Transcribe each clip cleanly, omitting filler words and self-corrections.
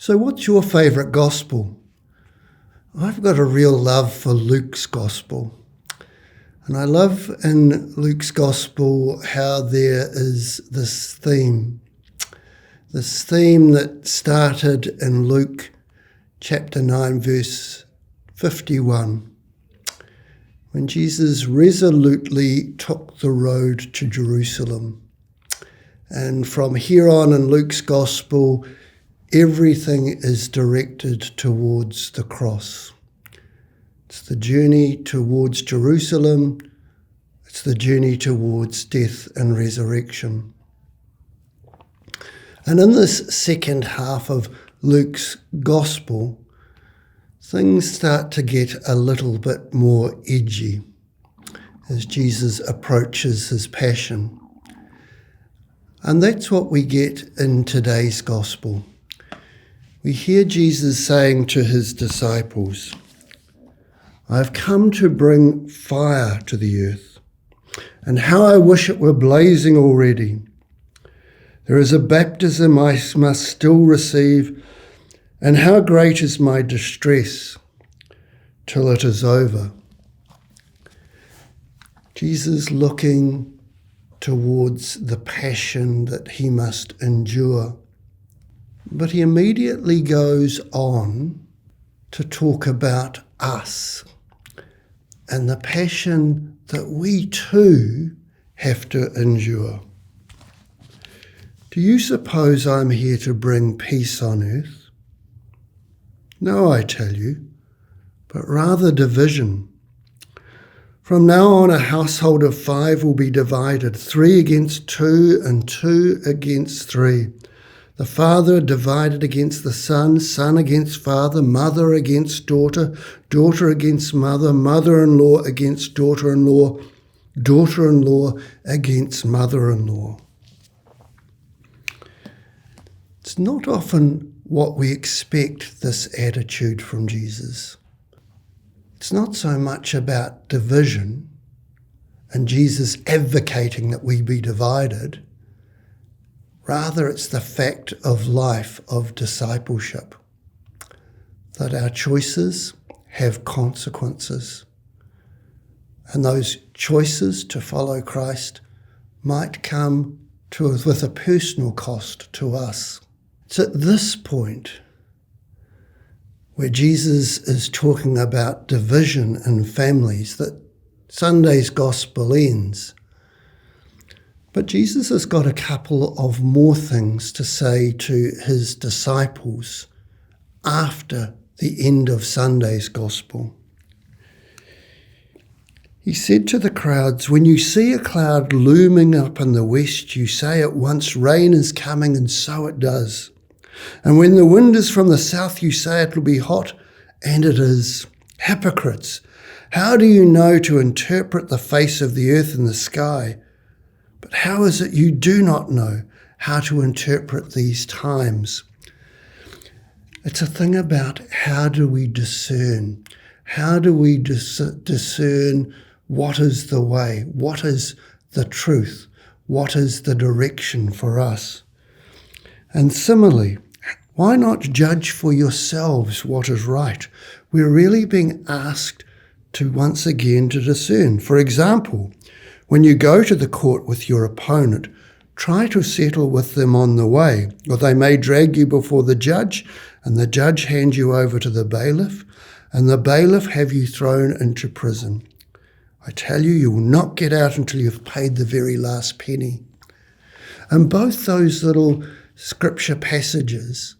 So what's your favourite gospel? I've got a real love for Luke's gospel. And I love in Luke's gospel how there is this theme that started in Luke chapter 9, verse 51, when Jesus resolutely took the road to Jerusalem. And from here on in Luke's gospel, everything is directed towards the cross. It's the journey towards Jerusalem. It's the journey towards death and resurrection. And in this second half of Luke's gospel, things start to get a little bit more edgy as Jesus approaches his passion. And that's what we get in today's gospel. We hear Jesus saying to his disciples, "I have come to bring fire to the earth, and how I wish it were blazing already. There is a baptism I must still receive, and how great is my distress till it is over." Jesus looking towards the passion that he must endure. But he immediately goes on to talk about us and the passion that we too have to endure. Do you suppose I'm here to bring peace on earth? No, I tell you, but rather division. From now on, a household of 5 will be divided, 3 against 2 and 2 against 3. The father divided against the son, son against father, mother against daughter, daughter against mother, mother-in-law against daughter-in-law, daughter-in-law against mother-in-law. It's not often what we expect, this attitude from Jesus. It's not so much about division and Jesus advocating that we be divided. Rather, it's the fact of life, of discipleship, that our choices have consequences. And those choices to follow Christ might come with a personal cost to us. It's at this point where Jesus is talking about division in families that Sunday's gospel ends. But Jesus has got a couple of more things to say to his disciples after the end of Sunday's gospel. He said to the crowds, "When you see a cloud looming up in the west, you say at once, 'Rain is coming,' and so it does. And when the wind is from the south, you say it will be hot, and it is. Hypocrites, how do you know to interpret the face of the earth and the sky? But how is it you do not know how to interpret these times?" It's a thing about how do we discern? How do we discern what is the way? What is the truth? What is the direction for us? And similarly, why not judge for yourselves what is right? We're really being asked to once again to discern. For example, when you go to the court with your opponent, try to settle with them on the way, or they may drag you before the judge, and the judge hand you over to the bailiff, and the bailiff have you thrown into prison. I tell you, you will not get out until you've paid the very last penny. And both those little scripture passages,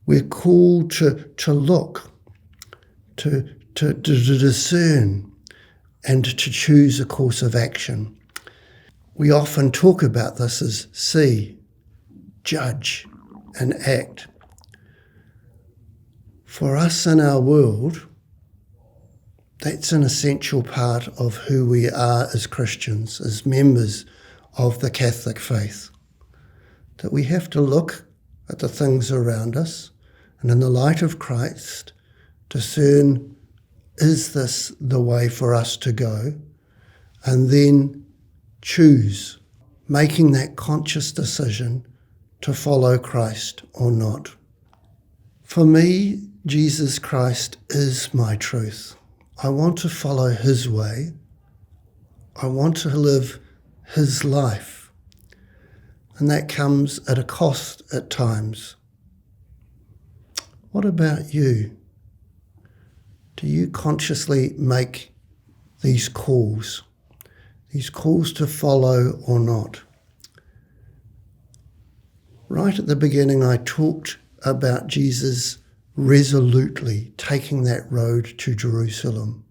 we're called to look, to discern, and to choose a course of action. We often talk about this as see, judge, and act. For us in our world, that's an essential part of who we are as Christians, as members of the Catholic faith. That we have to look at the things around us and in the light of Christ discern, is this the way for us to go? And then choose, making that conscious decision to follow Christ or not. For me, Jesus Christ is my truth. I want to follow his way. I want to live his life. And that comes at a cost at times. What about you? Do you consciously make these calls to follow or not? Right at the beginning, I talked about Jesus resolutely taking that road to Jerusalem,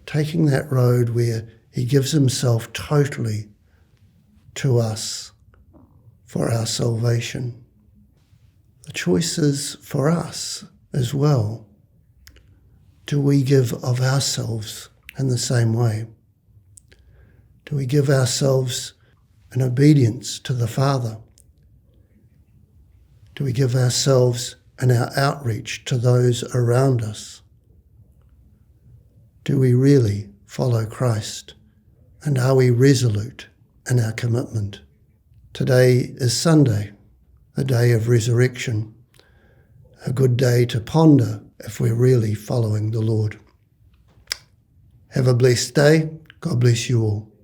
taking that road where he gives himself totally to us for our salvation. The choice is for us as well. Do we give of ourselves in the same way? Do we give ourselves in obedience to the Father? Do we give ourselves in our outreach to those around us? Do we really follow Christ? And are we resolute in our commitment? Today is Sunday, the day of resurrection, a good day to ponder if we're really following the Lord. Have a blessed day. God bless you all.